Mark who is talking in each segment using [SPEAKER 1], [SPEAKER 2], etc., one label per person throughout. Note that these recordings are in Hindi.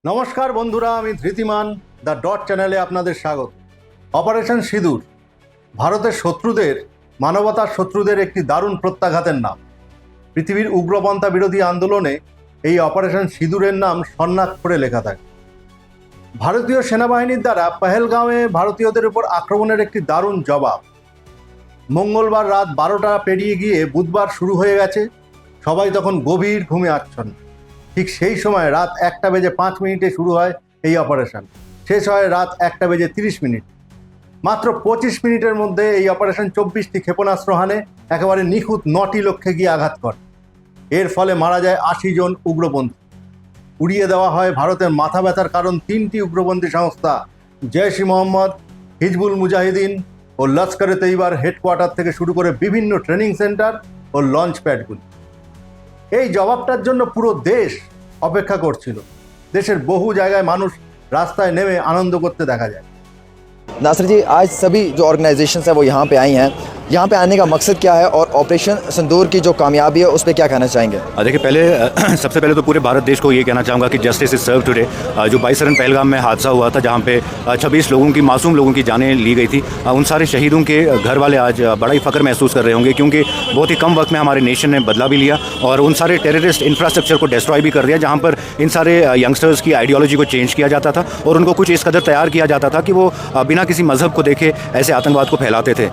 [SPEAKER 1] নমস্কার বন্ধুরা, আমি ধৃতিমান দ্য ডট চ্যানেলে আপনাদের স্বাগত। অপারেশন সিঁদুর ভারতের শত্রুদের, মানবতার শত্রুদের একটি দারুণ প্রত্যাঘাতের নাম। পৃথিবীর উগ্রপন্থা বিরোধী আন্দোলনে এই অপারেশন সিঁদুরের নাম স্বর্ণাক্ষরে লেখা থাকে। ভারতীয় সেনাবাহিনীর দ্বারা পহেলগাঁওয়ে ভারতীয়দের উপর আক্রমণের একটি দারুণ জবাব। মঙ্গলবার রাত 12টা পেরিয়ে গিয়ে বুধবার শুরু হয়ে গেছে। সবাই তখন গভীর ঘুমে আচ্ছন্ন। ঠিক সেই সময় রাত 1:05 শুরু হয় এই অপারেশন, শেষ হয় রাত 1:30। মাত্র 25 মিনিটের মধ্যে এই অপারেশন 24টি ক্ষেপণাস্ত্র হানে একেবারে নিখুঁত 9টি লক্ষ্যে গিয়ে আঘাত করে। এর ফলে মারা যায় 80 জন উগ্রপন্থী। উড়িয়ে দেওয়া হয় ভারতের মাথা ব্যথার কারণ 3টি উগ্রপন্থী সংস্থা জৈশ ই মোহাম্মদ, হিজবুল মুজাহিদিন ও লস্কর এ তৈবার হেডকোয়ার্টার থেকে শুরু করে বিভিন্ন ট্রেনিং সেন্টার ও লঞ্চ প্যাডগুলি। এই জবাবটার জন্য পুরো দেশ অপেক্ষা করছিল। দেশের বহু জায়গায় মানুষ রাস্তায় নেমে আনন্দ করতে দেখা যায়।
[SPEAKER 2] नासिर जी, आज सभी जो ऑर्गेनाइजेशंस हैं वो यहाँ पे आई हैं। यहाँ पे आने का मकसद क्या है और ऑपरेशन सिंदूर की जो कामयाबी है उस पर क्या कहना चाहेंगे?
[SPEAKER 3] देखिए, सबसे पहले तो पूरे भारत देश को ये कहना चाहूँगा कि जस्टिस इज सर्व टुडे। जो 22 रन पहलगाम में हादसा हुआ था, जहाँ पे 26 लोगों की, मासूम लोगों की जानें ली गई थी, उन सारे शहीदों के घर वाले आज बड़ा ही फ़ख्र महसूस कर रहे होंगे, क्योंकि बहुत ही कम वक्त में हमारे नेशन ने बदला भी लिया और उन सारे टेररिस्ट इंफ्रास्ट्रक्चर को डिस्ट्रॉय भी कर दिया, जहाँ पर इन सारे यंगस्टर्स की आइडियोलॉजी को चेंज किया जाता था और उनको कुछ इस कदर तैयार किया जाता था कि वो बिना किसी मजहब को देखे ऐसे आतंकवाद को फैलाते थे।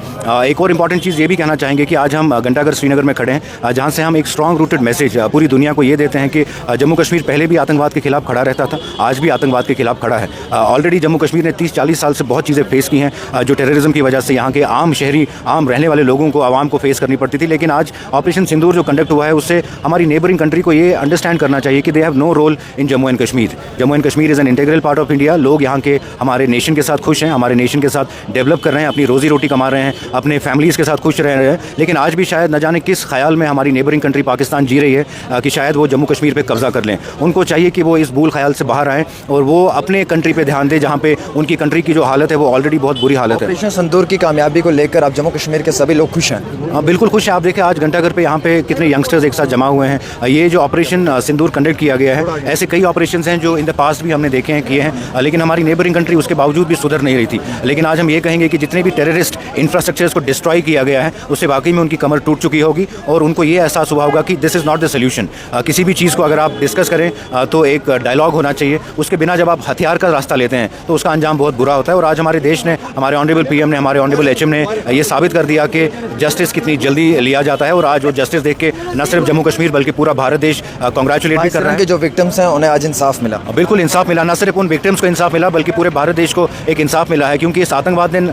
[SPEAKER 3] एक और इम्पॉर्टेंट चीज़ ये भी कहना चाहेंगे कि आज हम घंटाघर श्रीनगर में खड़े हैं, जहाँ से हम एक स्ट्रॉन्ग रूटेड मैसेज पूरी दुनिया को ये देते हैं कि जम्मू कश्मीर पहले भी आतंकवाद के खिलाफ खड़ा रहता था, आज भी आतंकवाद के खिलाफ खड़ा है। ऑलरेडी जम्मू कश्मीर ने 30-40 साल से बहुत चीज़ें फेस की हैं, जो टेररिज्म की वजह से यहाँ के आम शहरी, आम रहने वाले लोगों को, आवाम को फेस करनी पड़ती थी। लेकिन आज ऑपरेशन सिंदूर जो कंडक्ट हुआ है, उससे हमारी नेबरिंग कंट्री को ये अंडरस्टैंड करना चाहिए कि they have no role in Jammu and Kashmir. Jammu and Kashmir is an integral part of India. लोग यहाँ के हमारे नेशन के साथ खुश हैं, हमारे नेशन के साथ डेवलप कर रहे हैं, अपनी रोजी रोटी कमा रहे हैं, अपने फैमिलीज़ के साथ खुश रह रहे हैं। लेकिन आज भी शायद न जाने किस ख्याल में हमारी नेबरिंग कंट्री पाकिस्तान जी रही है कि शायद वो जम्मू कश्मीर पे कब्जा कर लें। उनको चाहिए कि वो इस भूल ख्याल से बाहर आएँ और वो अपने कंट्री पे ध्यान दें, जहाँ पे उनकी कंट्री की जो हालत है वो ऑलरेडी बहुत बुरी हालत है।
[SPEAKER 2] ऑपरेशन सिंदूर की कामयाबी को लेकर आप जम्मू कश्मीर के सभी लोग खुश हैं?
[SPEAKER 3] बिल्कुल खुश हैं। आप देखें आज घंटाघर पे यहाँ पे कितने यंगस्टर्स एक साथ जमा हुए हैं। ये जो ऑपरेशन सिंदूर कंडक्ट किया गया है, ऐसे कई ऑपरेशन हैं जो इन द पास्ट भी हमने देखे हैं, किए हैं, लेकिन हमारी नेबरिंग कंट्री उसके बावजूद भी सुधर नहीं रही थी। लेकिन आज हम ये कहेंगे कि जितने भी टेररिस्ट इंफ्रास्ट्रक्चर्स को डिस्ट्रॉय किया गया है, उससे वाकई में उनकी कमर टूट चुकी होगी और उनको ये एहसास हुआ होगा कि this is not the solution. किसी भी चीज़ को अगर आप डिस्कस करें तो एक डायलॉग होना चाहिए, उसके बिना जब आप हथियार का रास्ता लेते हैं तो उसका अंजाम बहुत बुरा होता है। और आज हमारे देश ने, हमारे ऑनरेबल पीएम ने, हमारे ऑनरेबल एचएम ने ये साबित कर दिया कि जस्टिस कितनी जल्दी लिया जाता है और आज वो जस्टिस देख के न सिर्फ जम्मू कश्मीर बल्कि पूरा भारत देश कॉन्ग्रेचुलेट भी कर रहा है।
[SPEAKER 2] जो विक्टिम्स हैं उन्हें आज इंसाफ मिला?
[SPEAKER 3] बिल्कुल इंसाफ मिला। न सिर्फ उन विक्टिम्स को इंसाफ मिला बल्कि पूरे भारत देश को एक इंसाफ मिला है, क्योंकि इस आतंकवाद ने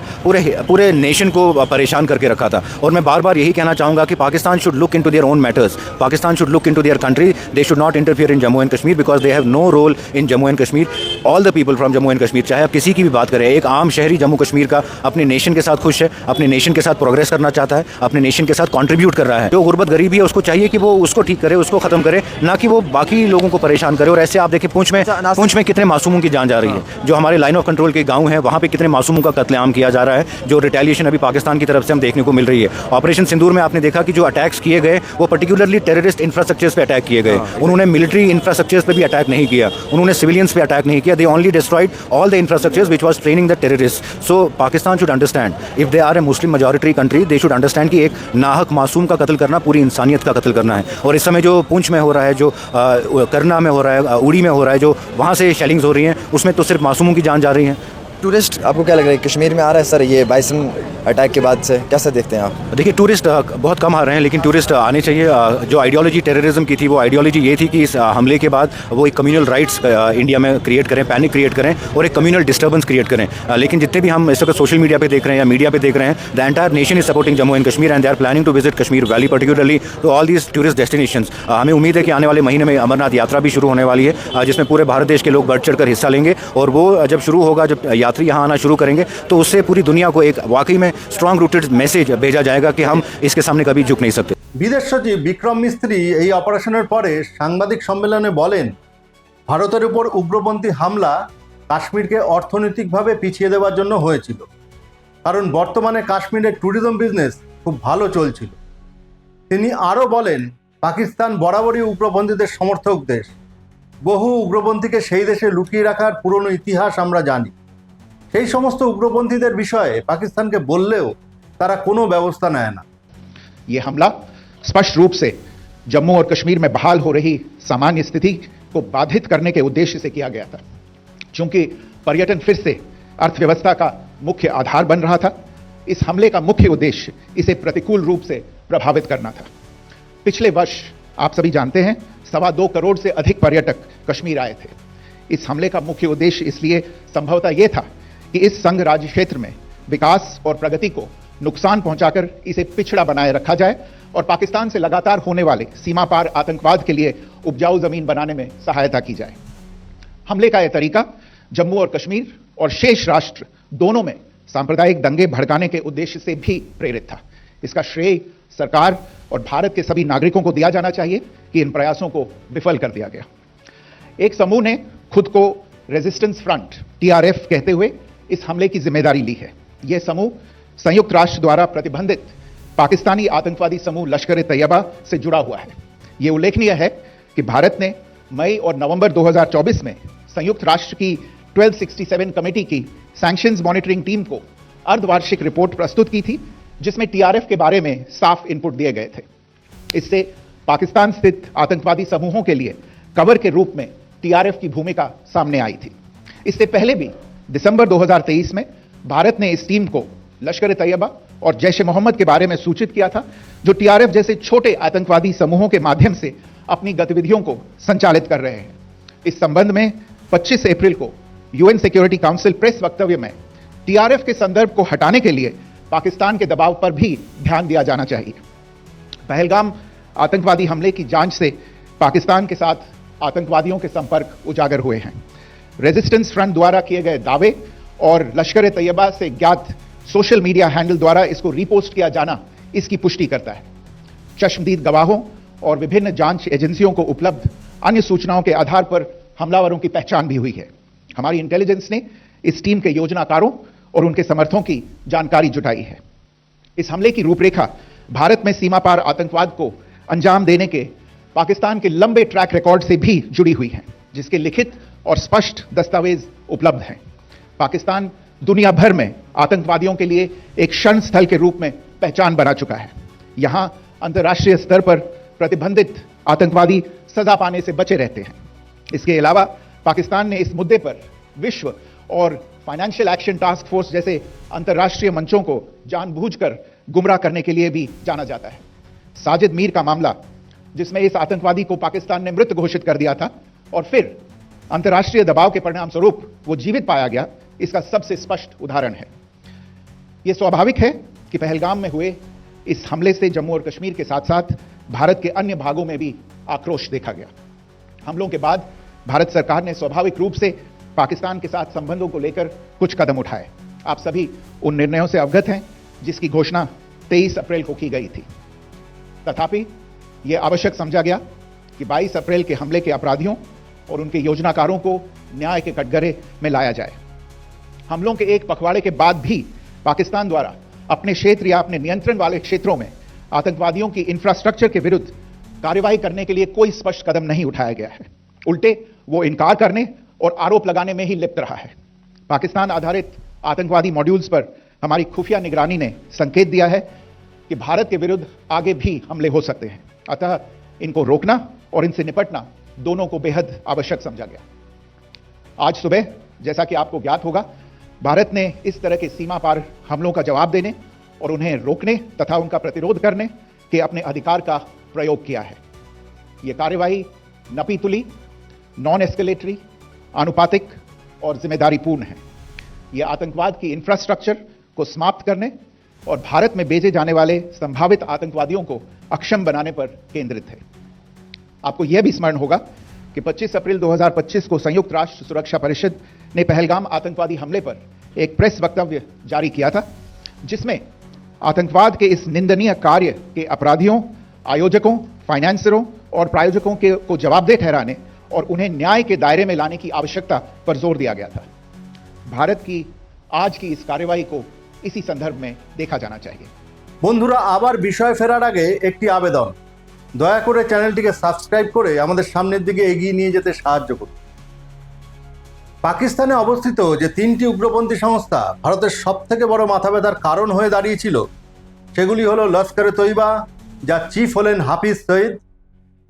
[SPEAKER 3] पूरे नेशन को परेशान करके रखा था। और मैं बार बार यही कहना चाहूँगा कि Pakistan should look into their own matters. Pakistan should look into their country. They should not interfere in Jammu and Kashmir because they have no role in Jammu and Kashmir. All the people from Jammu and Kashmir, चाहे आप किसी की भी बात करें, एक आम शहरी जम्मू कश्मीर का अपने नेशन के साथ खुश है, अपने नेशन के साथ प्रोग्रेस करना चाहता है, अपने नेशन के साथ कंट्रीब्यूट कर रहा है। जो गुर्बत गरीबी है उसको चाहिए कि वो उसको ठीक करे, उसको ख़त्म करे, ना कि वो बाकी लोगों को परेशान करे। और ऐसे आप देखें पूंछ में कितने मासूमों की जान जा रही है। जो हमारे लाइन ऑफ कंट्रोल के गाँव हैं, वहाँ पर कितने मासूमों का कत्लेआम किया जा रहा है, जो रिटेलिएशन अभी पाकिस्तान की तरफ से हम देखने को मिल रही है। ऑपरेशन सिंदूर में आपने देखा कि जो अटैक्स किए गए वो पर्टिकुलरली टेररिस्ट इंफ्रास्ट्रक्चर्स पे अटैक किए गए। उन्होंने मिलिट्री इंफ्रास्ट्रक्चर्स पे भी अटैक नहीं किया, उन्होंने सिविलियंस पे अटैक नहीं किया। They only destroyed all the infrastructures which was training the terrorist. So Pakistan should understand, if they are a Muslim majority country, they should understand कि एक नाहक मासूम का कत्ल करना पूरी इंसानियत का कत्ल करना है। और इस समय जो पुंछ में हो रहा है, जो करना में हो रहा है, उड़ी में हो रहा है, जो वहाँ से शेलिंग्स हो रही हैं, उसमें तो सिर्फ मासूमों की जान जा रही है।
[SPEAKER 2] टूरिस्ट आपको क्या लग रहा है कश्मीर में आ रहा है सर, ये बाइसन अटैक के बाद से कैसे देखते हैं आप?
[SPEAKER 3] देखिए, टूरिस्ट बहुत कम आ रहे हैं, लेकिन टूरिस्ट आने चाहिए। जो आइडियोलॉजी टेररिज्म की थी, वो आइडियोलॉजी ये थी कि इस हमले के बाद वो एक कम्युनल राइट्स इंडिया में क्रिएट करें, पैनिक क्रिएट करें और एक कम्युनल डिस्टर्बेंस क्रिएट करें। लेकिन जितने भी हम इस वक्त सोशल मीडिया पे देख रहे हैं या मीडिया पे देख रहे हैं, the entire nation is supporting Jammu and Kashmir and they are planning to visit Kashmir valley, particularly to all these tourist destinations. हमें उम्मीद है कि आने वाले महीने में अमरनाथ यात्रा भी शुरू होने वाली है, जिसमें पूरे भारत देश के लोग बढ़ चढ़ कर हिस्सा लेंगे। और वो जब शुरू होगा, जब यात्री यहाँ आना शुरू करेंगे, तो उससे पूरी दुनिया को एक वाकई में स्ट्रॉन्ग रूटेड মেসেজ भेजा जाएगा कि हम इसके सामने कभी झुक नहीं सकते।
[SPEAKER 1] বিদেশ সচিব বিক্রম মিস্ত্রি এই অপারেশনের পরে সাংবাদিক সম্মেলনে বলেন, ভারতের উপর উগ্রপন্থী হামলা কাশ্মীরকে অর্থনৈতিকভাবে পিছিয়ে দেওয়ার জন্য হয়েছিল, কারণ বর্তমানে কাশ্মীরের ট্যুরিজম বিজনেস খুব ভালো চলছিল। তিনি আরও বলেন, পাকিস্তান বরাবরই উগ্রপন্থীদের সমর্থক দেশ। বহু উগ্রপন্থীকে সেই দেশে লুকিয়ে রাখার পুরনো ইতিহাস আমরা জানি। সেই সমস্ত উগ্রপন্থীদের বিষয়ে পাকিস্তানকে বললেও তারা কোনো ব্যবস্থা নেয় না।
[SPEAKER 4] ये हमला स्पष्ट रूप से जम्मू और कश्मीर में बहाल हो रही सामान्य स्थिति को बाधित करने के उद्देश्य से किया गया था। चूंकि पर्यटन फिर से अर्थव्यवस्था का मुख्य आधार बन रहा था, इस हमले का मुख्य उद्देश्य इसे प्रतिकूल रूप से प्रभावित करना था। पिछले वर्ष आप सभी जानते हैं 2.25 करोड़ से अधिक पर्यटक कश्मीर आए थे। इस हमले का मुख्य उद्देश्य इसलिए संभवतः यह था कि इस संघ राज्य क्षेत्र में विकास और प्रगति को नुकसान पहुंचाकर इसे पिछड़ा बनाए रखा जाए और पाकिस्तान से लगातार होने वाले सीमा पार आतंकवाद के लिए उपजाऊ जमीन बनाने में सहायता की जाए। हमले का यह तरीका जम्मू और कश्मीर और शेष राष्ट्र दोनों में सांप्रदायिक दंगे भड़काने के उद्देश्य से भी प्रेरित था। इसका श्रेय सरकार और भारत के सभी नागरिकों को दिया जाना चाहिए कि इन प्रयासों को विफल कर दिया गया। एक समूह ने खुद को रेजिस्टेंस फ्रंट TRF कहते हुए इस हमले की जिम्मेदारी ली है। यह समूह संयुक्त राष्ट्र द्वारा प्रतिबंधित पाकिस्तानी आतंकवादी समूह लश्कर-ए-तैयबा से जुड़ा हुआ है। यह उल्लेखनीय है कि भारत ने मई और नवंबर 2024 में संयुक्त राष्ट्र की 1267 कमेटी की सैंक्शंस मॉनिटरिंग टीम को अर्धवार्षिक रिपोर्ट प्रस्तुत की थी, जिसमें TRF के बारे में साफ इनपुट दिए गए थे। इससे पाकिस्तान स्थित आतंकवादी समूहों के लिए कवर के रूप में TRF की भूमिका सामने आई थी। इससे पहले भी दिसंबर 2023 में भारत ने इस टीम को लश्कर-ए-तैयबा और जैश-ए-मोहम्मद के बारे में सूचित किया था, जो TRF जैसे छोटे आतंकवादी समूहों के माध्यम से अपनी गतिविधियों को संचालित कर रहे हैं। इस संबंध में 25 अप्रैल को UN सिक्योरिटी काउंसिल प्रेस वक्तव्य में TRF के संदर्भ को हटाने के लिए पाकिस्तान के दबाव पर भी ध्यान दिया जाना चाहिए। पहलगाम आतंकवादी हमले की जांच से पाकिस्तान के साथ आतंकवादियों के संपर्क उजागर हुए हैं। रेजिस्टेंस फ्रंट द्वारा किए गए दावे और लश्कर-ए-तैयबा से ज्ञात सोशल मीडिया हैंडल द्वारा इसको रीपोस्ट किया जाना इसकी पुष्टि करता है। चश्मदीद गवाहों और विभिन्न जांच एजेंसियों को उपलब्ध अन्य सूचनाओं के आधार पर हमलावरों की पहचान भी हुई है। हमारी इंटेलिजेंस ने इस टीम के योजनाकारों और उनके समर्थकों की जानकारी जुटाई है। इस हमले की रूपरेखा भारत में सीमा पार आतंकवाद को अंजाम देने के पाकिस्तान के लंबे ट्रैक रिकॉर्ड से भी जुड़ी हुई है, जिसके लिखित और स्पष्ट दस्तावेज उपलब्ध हैं। पाकिस्तान दुनिया भर में आतंकवादियों के लिए एक शरण स्थल के रूप में पहचान बना चुका है। यहां अंतर्राष्ट्रीय स्तर पर प्रतिबंधित आतंकवादी सजा पाने से बचे रहते हैं। इसके अलावा पाकिस्तान ने इस मुद्दे पर विश्व और फाइनेंशियल एक्शन टास्क फोर्स जैसे अंतर्राष्ट्रीय मंचों को जानबूझकर गुमराह करने के लिए भी जाना जाता है। साजिद मीर का मामला, जिसमें इस आतंकवादी को पाकिस्तान ने मृत घोषित कर दिया था और फिर अंतर्राष्ट्रीय दबाव के परिणाम स्वरूप वो जीवित पाया गया, इसका सबसे स्पष्ट उदाहरण है। यह स्वाभाविक है कि पहलगाम में हुए इस हमले से जम्मू और कश्मीर के साथ साथ भारत के अन्य भागों में भी आक्रोश देखा गया। हमलों के बाद भारत सरकार ने स्वाभाविक रूप से पाकिस्तान के साथ संबंधों को लेकर कुछ कदम उठाए। आप सभी उन निर्णयों से अवगत हैं जिसकी घोषणा 23 अप्रैल को की गई थी। तथापि यह आवश्यक समझा गया कि 22 अप्रैल के हमले के अपराधियों और उनके योजनाकारों को न्याय के कटघरे में लाया जाए। हमलों के एक पखवाड़े के बाद भी पाकिस्तान द्वारा अपने क्षेत्र या अपने नियंत्रण वाले क्षेत्रों में आतंकवादियों की इंफ्रास्ट्रक्चर के विरुद्ध कार्रवाई करने के लिए कोई स्पष्ट कदम नहीं उठाया गया है। उल्टे वो इनकार करने और आरोप लगाने में ही लिप्त रहा है। पाकिस्तान आधारित आतंकवादी मॉड्यूल्स पर हमारी खुफिया निगरानी ने संकेत दिया है कि भारत के विरुद्ध आगे भी हमले हो सकते हैं। अतः इनको रोकना और इनसे निपटना दोनों को बेहद आवश्यक समझा गया। आज सुबह, जैसा कि आपको ज्ञात होगा, भारत ने इस तरह के सीमा पार हमलों का जवाब देने और उन्हें रोकने तथा उनका प्रतिरोध करने के अपने अधिकार का प्रयोग किया है। यह कार्यवाही नपीतुली, नॉन एस्केलेटरी, आनुपातिक और जिम्मेदारीपूर्ण है। यह आतंकवाद की इंफ्रास्ट्रक्चर को समाप्त करने और भारत में भेजे जाने वाले संभावित आतंकवादियों को अक्षम बनाने पर केंद्रित है। आपको यह भी स्मरण होगा कि 25 अप्रैल 2025 को संयुक्त राष्ट्र सुरक्षा परिषद ने पहलगाम आतंकवादी हमले पर एक प्रेस वक्तव्य जारी किया था, जिसमें आतंकवाद के इस निंदनीय कार्य के अपराधियों, आयोजकों, फाइनेंसरों और प्रायोजकों को जवाबदेह ठहराने और उन्हें न्याय के दायरे में लाने की आवश्यकता पर जोर दिया गया था। भारत की आज की इस कार्रवाई को इसी संदर्भ में देखा जाना चाहिए।
[SPEAKER 1] বন্ধুরা, আবার বিষয় ফেরার আগে একটি আবেদন। দয়া করে চ্যানেলটিকে সাবস্ক্রাইব করে আমাদের সামনের দিকে এগিয়ে নিয়ে যেতে সাহায্য করুন। পাকিস্তানে অবস্থিত যে 3টি উগ্রপন্থী সংস্থা ভারতের সবথেকে বড় মাথাব্যথার কারণ হয়ে দাঁড়িয়েছিল সেগুলি হলো লস্করে তৈবা, যার চিফ হলেন হাফিজ সঈদ,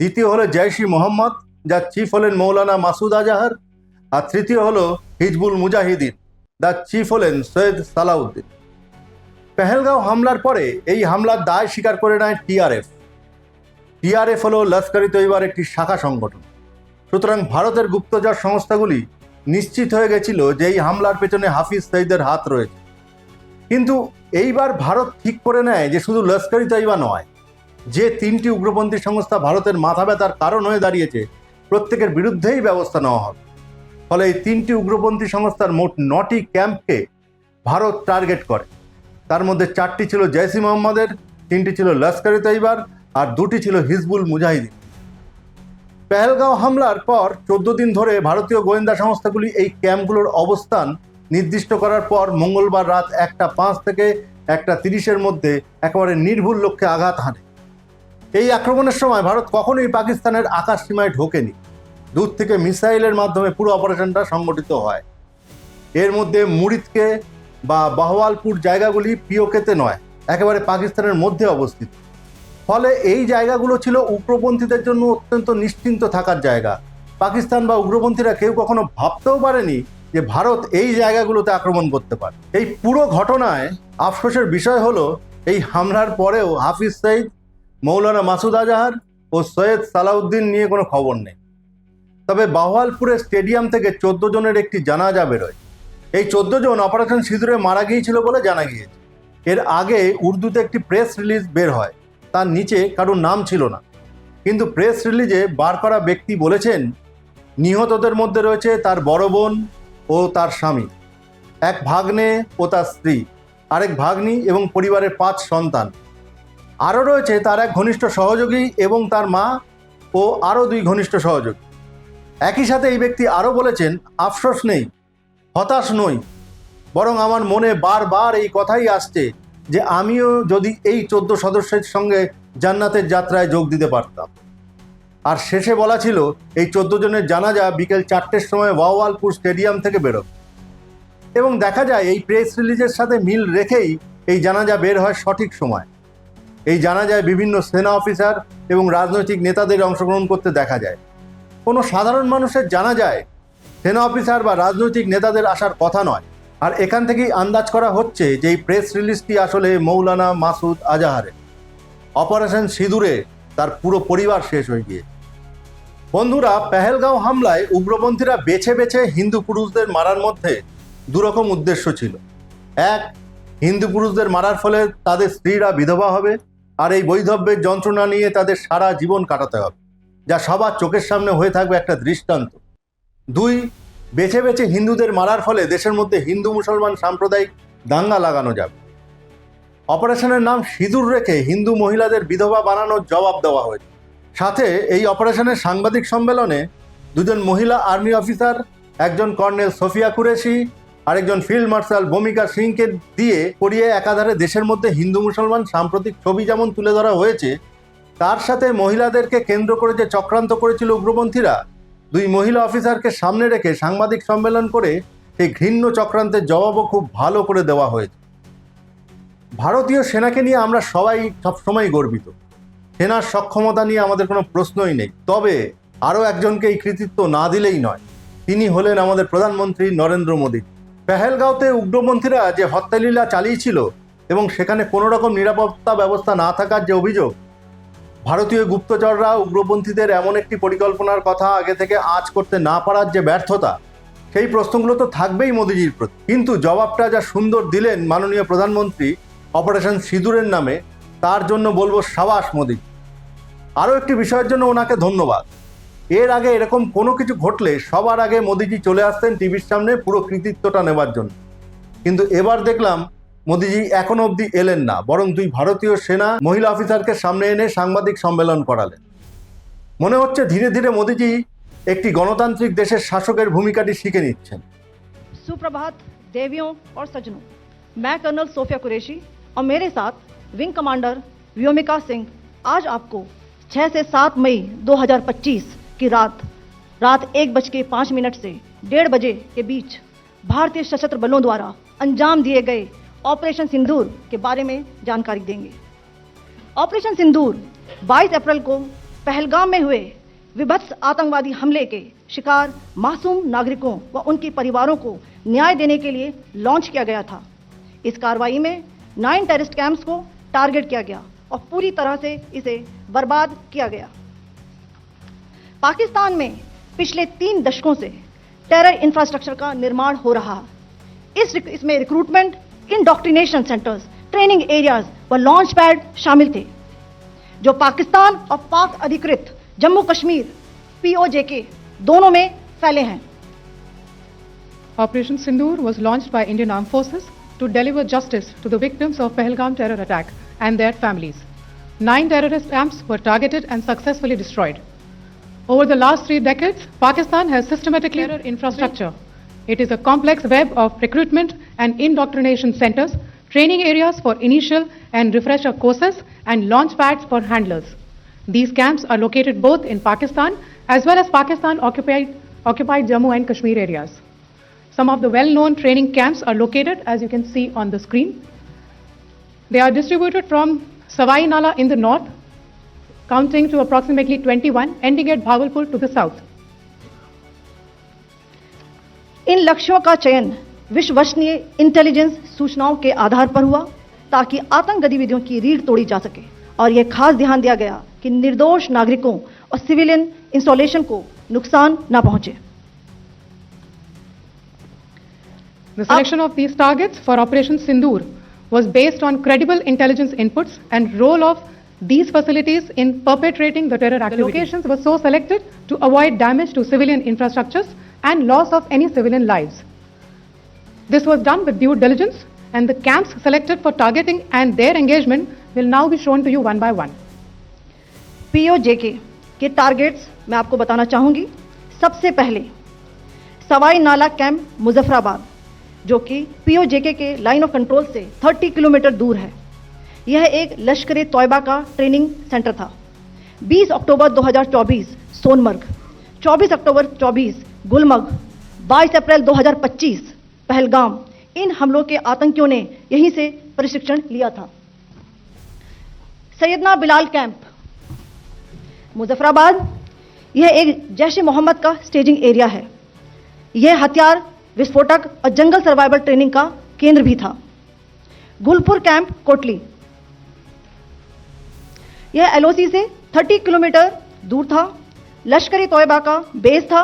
[SPEAKER 1] দ্বিতীয় হলো জৈশ-ই মোহাম্মদ, যার চিফ হলেন মৌলানা মাসুদ আজাহার, আর তৃতীয় হলো হিজবুল মুজাহিদিন, যার চিফ হলেন সৈয়দ সালাউদ্দিন। পেহেলগাঁও হামলার পরে এই হামলার দায় স্বীকার করে নেয় টিআরএফ। টিআরএফ হলো লস্করে তৈবার একটি শাখা সংগঠন। সুতরাং ভারতের গুপ্তচর সংস্থাগুলি নিশ্চিত হয়ে গেছিল যে এই হামলার পেছনে হাফিজ সঈদের হাত রয়েছে। কিন্তু এইবার ভারত ঠিক করে নেয় যে শুধু লস্করে তৈবা নয়, যে 3টি উগ্রপন্থী সংস্থা ভারতের মাথা ব্যথার কারণ হয়ে দাঁড়িয়েছে প্রত্যেকের বিরুদ্ধেই ব্যবস্থা নেওয়া হবে। ফলে এই 3টি উগ্রপন্থী সংস্থার মোট 9টি ক্যাম্পকে ভারত টার্গেট করে। তার মধ্যে 4টি ছিল জৈশ-ই মোহাম্মদের, 3টি ছিল লস্করে তৈবার আর 2টি ছিল হিজবুল মুজাহিদিন। পেহেলগাঁও হামলার পর 14 দিন ধরে ভারতীয় গোয়েন্দা সংস্থাগুলি এই ক্যাম্পগুলোর অবস্থান নির্দিষ্ট করার পর মঙ্গলবার রাত 1টা 5 থেকে 1টা 30-এর মধ্যে একেবারে নির্ভুল লক্ষ্যে আঘাত হানে। এই আক্রমণের সময় ভারত কখনোই পাকিস্তানের আকাশ সীমায় ঢোকেনি। দূর থেকে মিসাইলের মাধ্যমে পুরো অপারেশনটা সংগঠিত হয়। এর মধ্যে মুরিদকে বা বাহওয়ালপুর জায়গাগুলি পিওকেতে নয়, একেবারে পাকিস্তানের মধ্যে অবস্থিত। ফলে এই জায়গাগুলো ছিল উগ্রপন্থীদের জন্য অত্যন্ত নিশ্চিন্ত থাকার জায়গা। পাকিস্তান বা উগ্রপন্থীরা কেউ কখনো ভাবতেও পারেনি যে ভারত এই জায়গাগুলোতে আক্রমণ করতে পারে। এই পুরো ঘটনায় আফসোসের বিষয় হলো এই হামলার পরেও হাফিজ সঈদ, মৌলানা মাসুদ আজাহার ও সৈয়দ সালাউদ্দিন নিয়ে কোনো খবর নেই। তবে বাহওয়ালপুরের স্টেডিয়াম থেকে 14 জনের একটি জানাজা বেরোয়। এই 14 জন অপারেশন সিঁদুরে মারা গিয়েছিল বলে জানা গিয়েছে। এর আগে উর্দুতে একটি প্রেস রিলিজ বের হয়, তার নিচে কারোর নাম ছিল না। কিন্তু প্রেস রিলিজে বার করা ব্যক্তি বলেছেন নিহতদের মধ্যে রয়েছে তার বড় বোন ও তার স্বামী, এক ভাগ্নে ও তার স্ত্রী, আরেক ভাগ্নি এবং পরিবারের 5 সন্তান। আরও রয়েছে তার এক ঘনিষ্ঠ সহযোগী এবং তার মা ও আরও 2 ঘনিষ্ঠ সহযোগী। একই সাথে এই ব্যক্তি আরও বলেছেন, আফসোস নেই, হতাশ নই, বরং আমার মনে বারবার এই কথাই আসছে যে আমিও যদি এই 14 সদস্যের সঙ্গে জান্নাতের যাত্রায় যোগ দিতে পারতাম। আর শেষে বলা ছিল এই 14 জনের জানাজা বিকেল 4টের সময় বাহওয়ালপুর স্টেডিয়াম থেকে বেরোবে। এবং দেখা যায় এই প্রেস রিলিজের সাথে মিল রেখেই এই জানাজা বের হয় সঠিক সময়। এই জানাজায় বিভিন্ন সেনা অফিসার এবং রাজনৈতিক নেতাদের অংশগ্রহণ করতে দেখা যায়। কোনো সাধারণ মানুষের জানাজায় সেনা অফিসার বা রাজনৈতিক নেতাদের আসার কথা নয়। আর এখান থেকেই আন্দাজ করা হচ্ছে যে এই প্রেস রিলিজটি আসলে মৌলানা মাসুদ আজাহারের। অপারেশন সিঁদুরে তার পুরো পরিবার শেষ হয়ে গিয়েছে। বন্ধুরা, পেহেলগাঁও হামলায় উগ্রপন্থীরা বেছে বেছে হিন্দু পুরুষদের মারার মধ্যে দুরকম উদ্দেশ্য ছিল। এক, হিন্দু পুরুষদের মারার ফলে তাদের স্ত্রীরা বিধবা হবে আর এই বৈধব্যের যন্ত্রণা নিয়ে তাদের সারা জীবন কাটাতে হবে, যা সবার চোখের সামনে হয়ে থাকবে একটা দৃষ্টান্ত। 2, বেছে বেছে হিন্দুদের মারার ফলে দেশের মধ্যে হিন্দু মুসলমান সাম্প্রদায়িক দাঙ্গা লাগানো যাবে। অপারেশনের নাম সিঁদুর রেখে হিন্দু মহিলাদের বিধবা বানানোর জবাব দেওয়া হয়েছে। সাথে এই অপারেশনের সাংবাদিক সম্মেলনে 2 জন মহিলা আর্মি অফিসার, একজন কর্নেল সোফিয়া কুরেশি, আরেকজন ফিল্ড মার্শাল ভূমিকা সিংকে দিয়ে করিয়ে একাধারে দেশের মধ্যে হিন্দু মুসলমান সাম্প্রতিক ছবি যেমন তুলে ধরা হয়েছে, তার সাথে মহিলাদেরকে কেন্দ্র করে যে চক্রান্ত করেছিল উগ্রপন্থীরা, 2 মহিলা অফিসারকে সামনে রেখে সাংবাদিক সম্মেলন করে সেই ঘৃণ্য চক্রান্তের জবাবও খুব ভালো করে দেওয়া হয়েছে। ভারতীয় সেনাকে নিয়ে আমরা সবাই সবসময় গর্বিত। সেনার সক্ষমতা নিয়ে আমাদের কোনো প্রশ্নই নেই। তবে আরও একজনকে এই কৃতিত্ব না দিলেই নয়, তিনি হলেন আমাদের প্রধানমন্ত্রী নরেন্দ্র মোদী। পেহেলগাঁওতে উগ্রপন্থীরা যে হত্যালীলা চালিয়েছিল এবং সেখানে কোনো রকম নিরাপত্তা ব্যবস্থা না থাকার যে অভিযোগ, ভারতীয় গুপ্তচররা উগ্রপন্থীদের এমন একটি পরিকল্পনার কথা আগে থেকে আঁচ করতে না পারার যে ব্যর্থতা, সেই প্রশ্নগুলো তো থাকবেই মোদিজির প্রতি। কিন্তু জবাবটা যা সুন্দর দিলেন মাননীয় প্রধানমন্ত্রী অপারেশন সিঁদুরের নামে, তার জন্য বলবো সাবাস মোদি। আরও একটি বিষয়ের জন্য ওনাকে ধন্যবাদ। এর আগে এরকম কোনো কিছু ঘটলে সবার আগে মোদিজি চলে আসতেন টিভির সামনে পুরো কৃতিত্বটা নেবার জন্য। কিন্তু এবার দেখলাম মোদিজি এখনো অবধি এলেন না, বরং 2 ভারতীয় সেনা মহিলা অফিসারকে সামনে এনে সাংবাদিক সম্মেলন করালেন। মনে হচ্ছে ধীরে ধীরে মোদিজি একটি গণতান্ত্রিক দেশের শাসকের ভূমিকাটি শিখে নিচ্ছেন।
[SPEAKER 5] सुप्रभात देवियों और सज्जनों, मैं कर्नल सोफिया कुरैशी और मेरे साथ विंग कमांडर व्योमिका सिंह आज आपको 6 से 7 मई 2025 की रात 1:05 से 1:30 बजे के बीच भारतीय सशस्त्र बलों द्वारा अंजाम दिए गए ऑपरेशन सिंदूर के बारे में जानकारी देंगे। ऑपरेशन सिंदूर 22 अप्रैल को पहलगाम में हुए विभत्स आतंकवादी हमले के शिकार मासूम नागरिकों व उनके परिवारों को न्याय देने के लिए लॉन्च किया गया था। इस कार्रवाई में 9 टेररिस्ट कैंप्स को टारगेट किया गया और पूरी तरह से इसे बर्बाद किया गया। पाकिस्तान में पिछले 3 दशकों से टेरर इंफ्रास्ट्रक्चर का निर्माण हो रहा है। इसमें recruitment, indoctrination centres, training areas व लॉन्च पैड शामिल थे, जो पाकिस्तान और पाक अधिकृत जम्मू कश्मीर POJK दोनों में फैले हैं।
[SPEAKER 6] Operation Sindoor was launched by Indian Armed Forces to deliver justice to the victims of Pahalgam terror attack and their families. 9 terrorist camps were targeted and successfully destroyed. Over the last 3 decades, Pakistan has systematically terror infrastructure. It is a complex web of recruitment and indoctrination centers, training areas for initial and refresher courses, and launch pads for handlers. These camps are located both in Pakistan as well as Pakistan-occupied Jammu and Kashmir areas. Some of the well-known training camps are located, as you can see on the screen. They are distributed from Savai Nala in the north, counting to approximately 21, ending at Bhagalpur to the south.
[SPEAKER 5] इन लक्ष्यों का चयन विश्वसनीय इंटेलिजेंस सूचनाओं के आधार पर हुआ ताकि आतंक गतिविधियों की रीढ़ तोड़ी जा सके, और यह खास ध्यान दिया गया कि निर्दोष नागरिकों और सिविलियन इंस्टॉलेशन को नुकसान न पहुंचे।
[SPEAKER 6] The selection of these targets for Operation Sindoor was based on credible intelligence inputs and role of these facilities in perpetrating the terror activities. The locations were so selected to avoid damage to civilian infrastructures and loss of any civilian lives. This was done with due diligence, and the camps selected for targeting and their engagement will now be shown to you one by one.
[SPEAKER 5] POJK के टारगेट्स मैं आपको बताना चाहूंगी। सबसे पहले सवाई नाला कैंप मुजफ्फराबाद, जो कि POJK के लाइन ऑफ कंट्रोल से 30 किलोमीटर दूर है। यह एक लश्कर तौयबा का ट्रेनिंग सेंटर था। 20 अक्टूबर 2024 सोनमर्ग, 24 अक्टूबर 24 गुलमर्ग, 22 अप्रैल 2025 पहलगाम, इन हमलों के आतंकियों ने यहीं से प्रशिक्षण लिया था। सैयदना बिलाल कैंप मुजफ्फराबाद, यह एक जैश-ए मोहम्मद का स्टेजिंग एरिया है। यह हथियार, विस्फोटक और जंगल सर्वाइवल ट्रेनिंग का केंद्र भी था। गुलपुर कैंप कोटली, यह LOC से 30 किलोमीटर दूर था। लश्कर तौयबा का बेस था,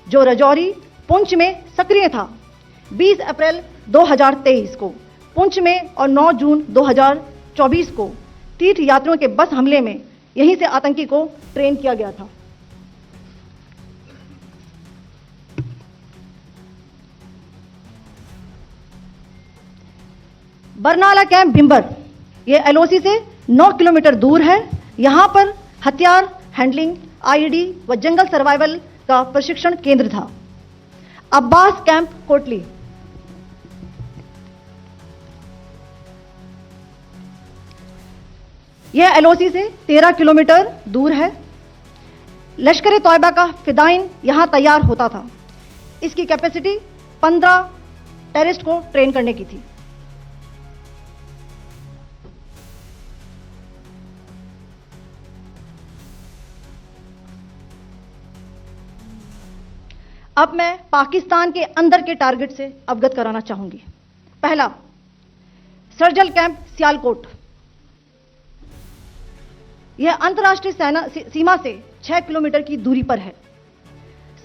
[SPEAKER 5] जो रजौरी, पुंछ में सक्रिय था। 20 अप्रैल 2023 को पुंछ में और 9 जून 2024 को तीर्थ यात्रियों के बस हमले में यहीं से आतंकी को ट्रेन किया गया था। बरनाला कैंप भिंबर, यह LOC से 9 किलोमीटर दूर है। यहां पर हथियार, हैंडलिंग, IED व जंगल सर्वाइवल का प्रशिक्षण केंद्र था। अब्बास कैंप कोटली, यह LOC से 13 किलोमीटर दूर है। लश्कर तौयबा का फिदाइन यहां तैयार होता था। इसकी कैपेसिटी 15 टेररिस्ट को ट्रेन करने की थी। अब मैं पाकिस्तान के अंदर के टारगेट से अवगत कराना चाहूंगी। पहला, सर्जल कैंप सियालकोट, यह अंतर्राष्ट्रीय सीमा से 6 किलोमीटर की दूरी पर है,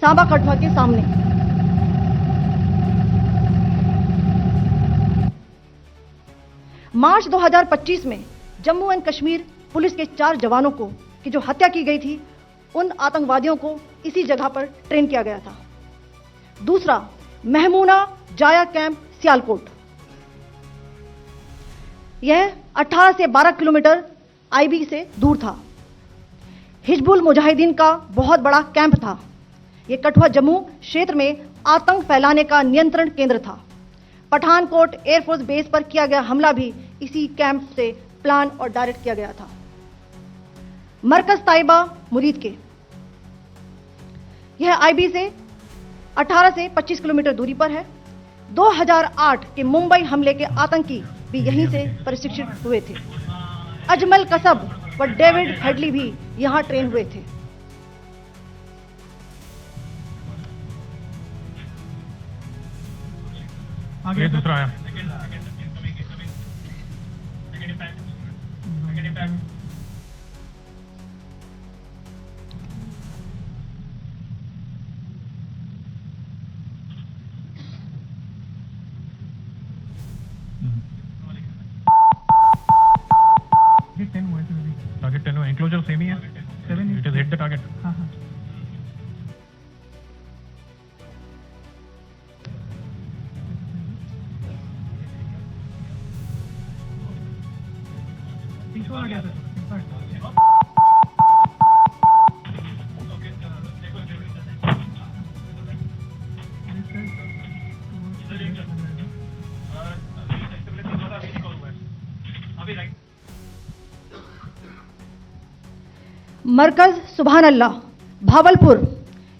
[SPEAKER 5] सांबा कठुआ के सामने। मार्च 2025 में जम्मू एंड कश्मीर पुलिस के 4 जवानों को की जो हत्या की गई थी, उन आतंकवादियों को इसी जगह पर ट्रेन किया गया था। दूसरा, महमूना जाया कैंप सियालकोट, यह 18 से 12 किलोमीटर IB से दूर था। हिजबुल मुजाहिदीन का बहुत बड़ा कैंप था। यह कठुआ जम्मू क्षेत्र में आतंक फैलाने का नियंत्रण केंद्र था। पठानकोट एयरफोर्स बेस पर किया गया हमला भी इसी कैंप से प्लान और डायरेक्ट किया गया था। मरकज ताइबा मुरीद के। यह आईबी से 18 से 25 किलोमीटर दूरी पर है। 2008 के मुंबई हमले के आतंकी भी यहीं से प्रशिक्षित हुए थे। अजमल कसब व डेविड हेडली भी यहां ट्रेन हुए थे।
[SPEAKER 7] आगे दूसरा आया। टारगेट 10 हुआ, एंक्लोजर सेम ही है। It is hit the target. हाँ हाँ। आ गया सर।
[SPEAKER 5] मरकज सुभान अल्लाह भावलपुर,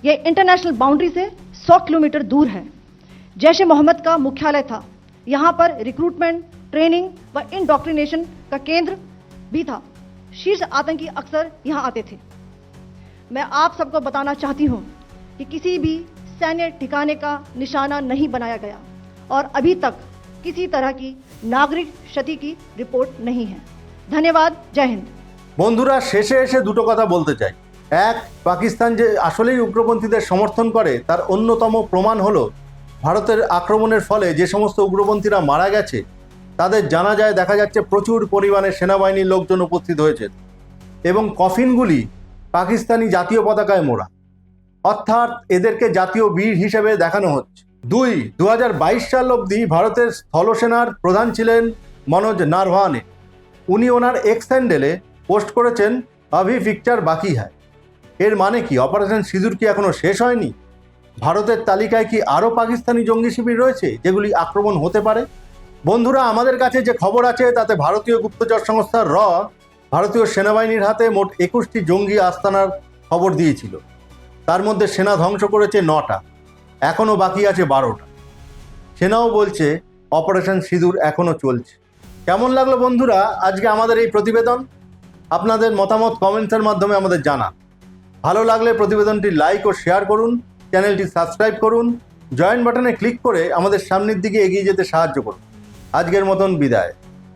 [SPEAKER 5] यह इंटरनेशनल बाउंड्री से 100 किलोमीटर दूर है। जैश ए मोहम्मद का मुख्यालय था। यहां पर रिक्रूटमेंट, ट्रेनिंग व इंडॉक्ट्रिनेशन का केंद्र भी था। शीर्ष आतंकी अक्सर यहां आते थे। मैं आप सबको बताना चाहती हूं कि किसी भी सैन्य ठिकाने का निशाना नहीं बनाया गया और अभी तक किसी तरह की नागरिक क्षति की रिपोर्ट नहीं है। धन्यवाद। जय हिंद।
[SPEAKER 1] বন্ধুরা, শেষে এসে দুটো কথা বলতে চাই। এক, পাকিস্তান যে আসলেই উগ্রপন্থীদের সমর্থন করে তার অন্যতম প্রমাণ হলো ভারতের আক্রমণের ফলে যে সমস্ত উগ্রপন্থীরা মারা গেছে তাদের জানাজায় দেখা যাচ্ছে প্রচুর পরিমাণে সেনাবাহিনীর লোকজন উপস্থিত হয়েছে এবং কফিনগুলি পাকিস্তানি জাতীয় পতাকায় মোড়া, অর্থাৎ এদেরকে জাতীয় বীর হিসেবে দেখানো হচ্ছে। 2022 সাল অবধি ভারতের স্থলসেনার প্রধান ছিলেন মনোজ নারভানে। উনি ওনার এক্স হ্যান্ডেলে পোস্ট করেছেন अभी पिक्चर बाकी है। এর মানে কি অপারেশন সিঁদুর কি এখনো শেষ হয়নি? ভারতের তালিকায় কি আরও পাকিস্তানি জঙ্গি শিবির রয়েছে যেগুলি আক্রমণ হতে পারে? বন্ধুরা, আমাদের কাছে যে খবর আছে তাতে ভারতীয় গুপ্তচর সংস্থা র ভারতীয় সেনাবাহিনীর হাতে মোট 21টি জঙ্গি আস্তানার খবর দিয়েছিল। তার মধ্যে সেনা ধ্বংস করেছে 9টা, এখনও বাকি আছে 12টা। সেনাও বলছে অপারেশন সিঁদুর এখনও চলছে। কেমন লাগলো বন্ধুরা আজকে আমাদের এই প্রতিবেদন? আপনাদের মতামত কমেন্টসের মাধ্যমে আমাদের জানান। ভালো লাগলে প্রতিবেদনটি লাইক ও শেয়ার করুন, চ্যানেলটি সাবস্ক্রাইব করুন, জয়েন বাটনে ক্লিক করে আমাদের সামনের দিকে এগিয়ে যেতে সাহায্য করুন। আজকের মতন বিদায়।